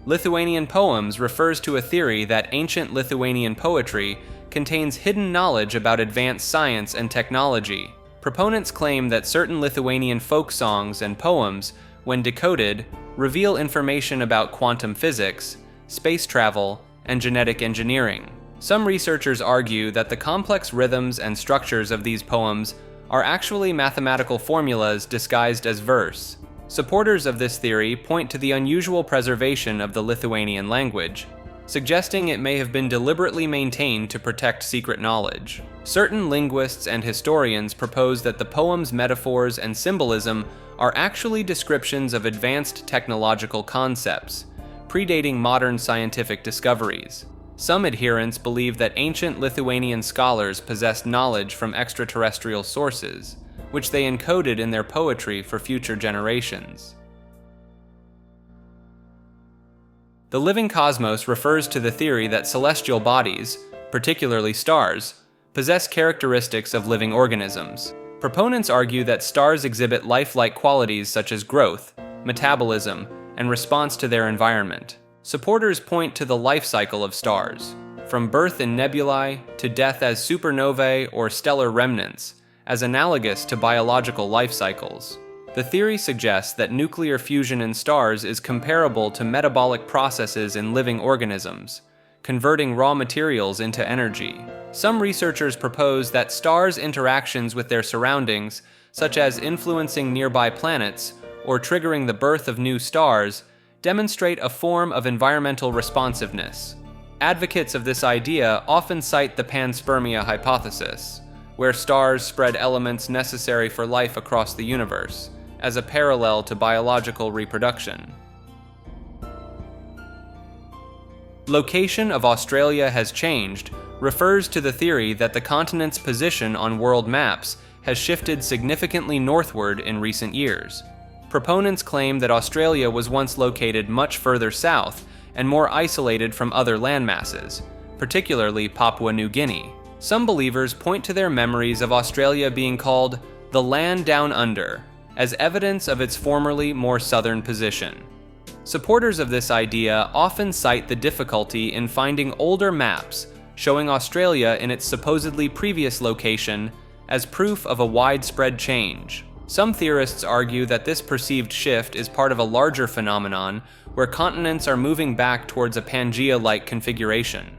Lithuanian poems refers to a theory that ancient Lithuanian poetry contains hidden knowledge about advanced science and technology. Proponents claim that certain Lithuanian folk songs and poems, when decoded, reveal information about quantum physics, space travel, and genetic engineering. Some researchers argue that the complex rhythms and structures of these poems are actually mathematical formulas disguised as verse. Supporters of this theory point to the unusual preservation of the Lithuanian language, suggesting it may have been deliberately maintained to protect secret knowledge. Certain linguists and historians propose that the poem's metaphors and symbolism are actually descriptions of advanced technological concepts, predating modern scientific discoveries. Some adherents believe that ancient Lithuanian scholars possessed knowledge from extraterrestrial sources, which they encoded in their poetry for future generations. The living cosmos refers to the theory that celestial bodies, particularly stars, possess characteristics of living organisms. Proponents argue that stars exhibit lifelike qualities such as growth, metabolism, and response to their environment. Supporters point to the life cycle of stars, from birth in nebulae to death as supernovae or stellar remnants, as analogous to biological life cycles. The theory suggests that nuclear fusion in stars is comparable to metabolic processes in living organisms, converting raw materials into energy. Some researchers propose that stars' interactions with their surroundings, such as influencing nearby planets or triggering the birth of new stars, demonstrate a form of environmental responsiveness. Advocates of this idea often cite the panspermia hypothesis, where stars spread elements necessary for life across the universe, as a parallel to biological reproduction. Location of Australia has changed refers to the theory that the continent's position on world maps has shifted significantly northward in recent years. Proponents claim that Australia was once located much further south and more isolated from other landmasses, particularly Papua New Guinea. Some believers point to their memories of Australia being called the land down under, as evidence of its formerly more southern position. Supporters of this idea often cite the difficulty in finding older maps showing Australia in its supposedly previous location as proof of a widespread change. Some theorists argue that this perceived shift is part of a larger phenomenon where continents are moving back towards a Pangea-like configuration.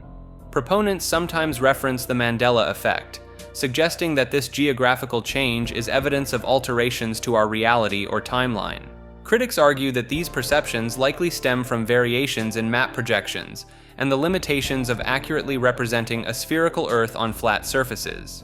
Proponents sometimes reference the Mandela effect, suggesting that this geographical change is evidence of alterations to our reality or timeline. Critics argue that these perceptions likely stem from variations in map projections and the limitations of accurately representing a spherical Earth on flat surfaces.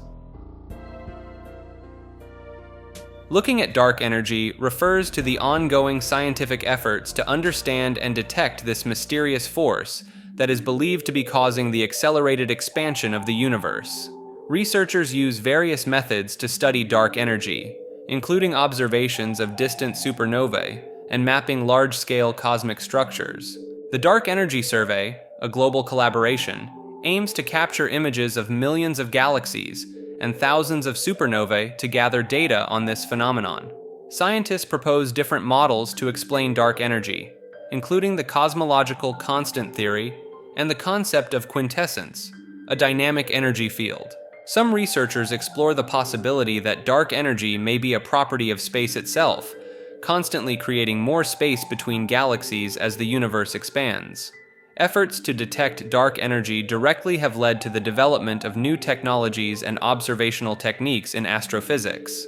Looking at dark energy refers to the ongoing scientific efforts to understand and detect this mysterious force that is believed to be causing the accelerated expansion of the universe. Researchers use various methods to study dark energy, including observations of distant supernovae and mapping large-scale cosmic structures. The Dark Energy Survey, a global collaboration, aims to capture images of millions of galaxies and thousands of supernovae to gather data on this phenomenon. Scientists propose different models to explain dark energy, including the cosmological constant theory and the concept of quintessence, a dynamic energy field. Some researchers explore the possibility that dark energy may be a property of space itself, constantly creating more space between galaxies as the universe expands. Efforts to detect dark energy directly have led to the development of new technologies and observational techniques in astrophysics.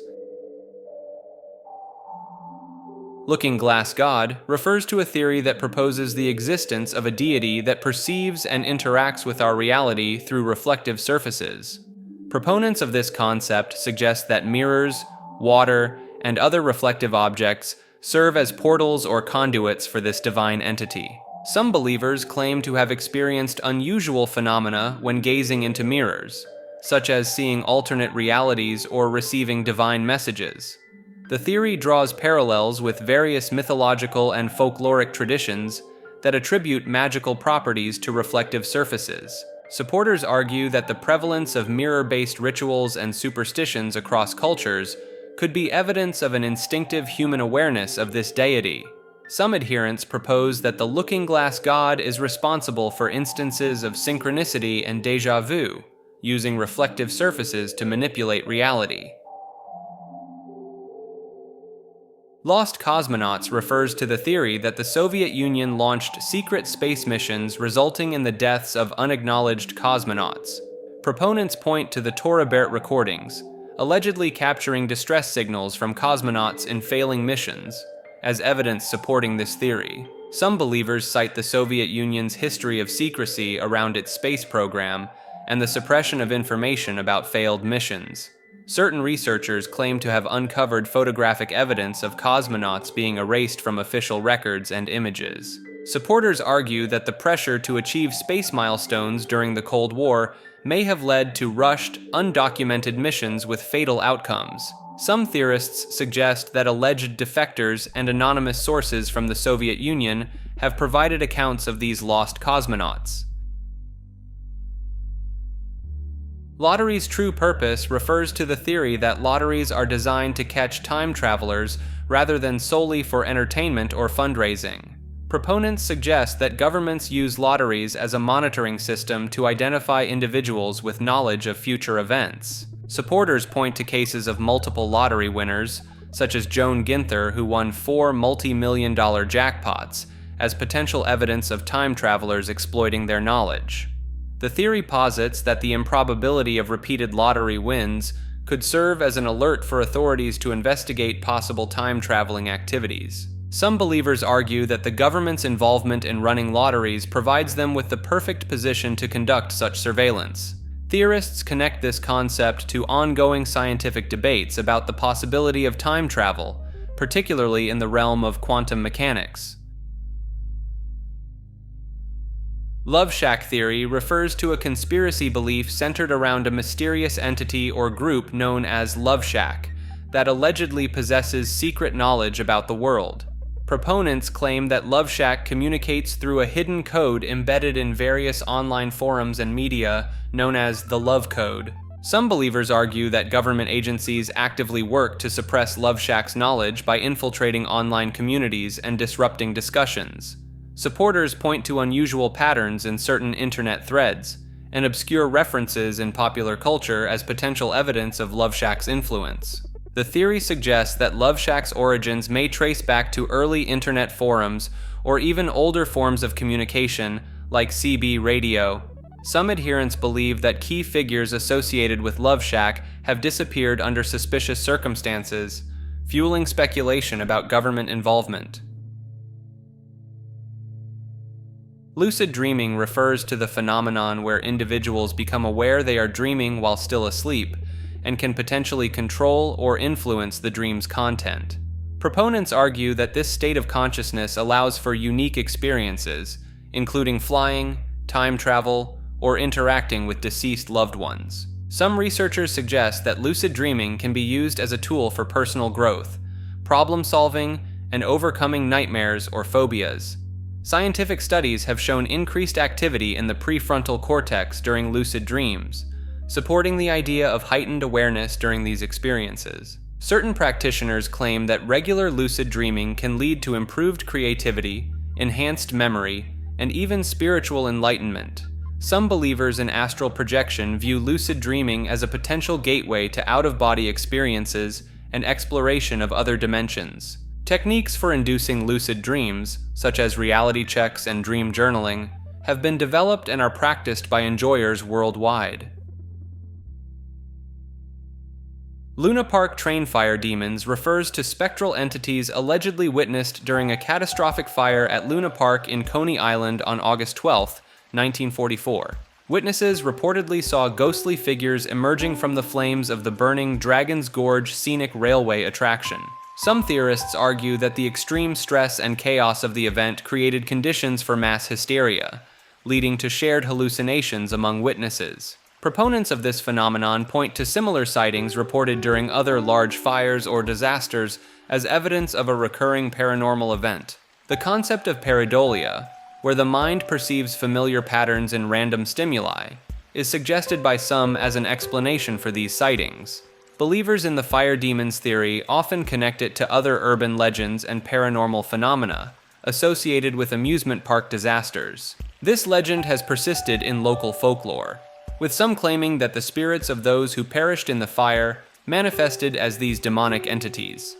Looking Glass God refers to a theory that proposes the existence of a deity that perceives and interacts with our reality through reflective surfaces. Proponents of this concept suggest that mirrors, water, and other reflective objects serve as portals or conduits for this divine entity. Some believers claim to have experienced unusual phenomena when gazing into mirrors, such as seeing alternate realities or receiving divine messages. The theory draws parallels with various mythological and folkloric traditions that attribute magical properties to reflective surfaces. Supporters argue that the prevalence of mirror-based rituals and superstitions across cultures could be evidence of an instinctive human awareness of this deity. Some adherents propose that the looking glass god is responsible for instances of synchronicity and déjà vu, using reflective surfaces to manipulate reality. Lost Cosmonauts refers to the theory that the Soviet Union launched secret space missions resulting in the deaths of unacknowledged cosmonauts. Proponents point to the Torabert recordings, allegedly capturing distress signals from cosmonauts in failing missions, as evidence supporting this theory. Some believers cite the Soviet Union's history of secrecy around its space program and the suppression of information about failed missions. Certain researchers claim to have uncovered photographic evidence of cosmonauts being erased from official records and images. Supporters argue that the pressure to achieve space milestones during the Cold War may have led to rushed, undocumented missions with fatal outcomes. Some theorists suggest that alleged defectors and anonymous sources from the Soviet Union have provided accounts of these lost cosmonauts. Lotteries' true purpose refers to the theory that lotteries are designed to catch time travelers rather than solely for entertainment or fundraising. Proponents suggest that governments use lotteries as a monitoring system to identify individuals with knowledge of future events. Supporters point to cases of multiple lottery winners, such as Joan Ginther, who won 4 multi-million-dollar jackpots, as potential evidence of time travelers exploiting their knowledge. The theory posits that the improbability of repeated lottery wins could serve as an alert for authorities to investigate possible time-traveling activities. Some believers argue that the government's involvement in running lotteries provides them with the perfect position to conduct such surveillance. Theorists connect this concept to ongoing scientific debates about the possibility of time travel, particularly in the realm of quantum mechanics. Love Shack theory refers to a conspiracy belief centered around a mysterious entity or group known as Love Shack that allegedly possesses secret knowledge about the world. Proponents claim that Love Shack communicates through a hidden code embedded in various online forums and media known as the Love Code. Some believers argue that government agencies actively work to suppress Love Shack's knowledge by infiltrating online communities and disrupting discussions. Supporters point to unusual patterns in certain internet threads and obscure references in popular culture as potential evidence of Love Shack's influence. The theory suggests that Love Shack's origins may trace back to early internet forums or even older forms of communication, like CB radio. Some adherents believe that key figures associated with Love Shack have disappeared under suspicious circumstances, fueling speculation about government involvement. Lucid dreaming refers to the phenomenon where individuals become aware they are dreaming while still asleep, and can potentially control or influence the dream's content. Proponents argue that this state of consciousness allows for unique experiences, including flying, time travel, or interacting with deceased loved ones. Some researchers suggest that lucid dreaming can be used as a tool for personal growth, problem solving, and overcoming nightmares or phobias. Scientific studies have shown increased activity in the prefrontal cortex during lucid dreams, supporting the idea of heightened awareness during these experiences. Certain practitioners claim that regular lucid dreaming can lead to improved creativity, enhanced memory, and even spiritual enlightenment. Some believers in astral projection view lucid dreaming as a potential gateway to out-of-body experiences and exploration of other dimensions. Techniques for inducing lucid dreams, such as reality checks and dream journaling, have been developed and are practiced by enjoyers worldwide. Luna Park train fire demons refers to spectral entities allegedly witnessed during a catastrophic fire at Luna Park in Coney Island on August 12, 1944. Witnesses reportedly saw ghostly figures emerging from the flames of the burning Dragon's Gorge scenic railway attraction. Some theorists argue that the extreme stress and chaos of the event created conditions for mass hysteria, leading to shared hallucinations among witnesses. Proponents of this phenomenon point to similar sightings reported during other large fires or disasters as evidence of a recurring paranormal event. The concept of pareidolia, where the mind perceives familiar patterns in random stimuli, is suggested by some as an explanation for these sightings. Believers in the fire demons theory often connect it to other urban legends and paranormal phenomena associated with amusement park disasters. This legend has persisted in local folklore, with some claiming that the spirits of those who perished in the fire manifested as these demonic entities.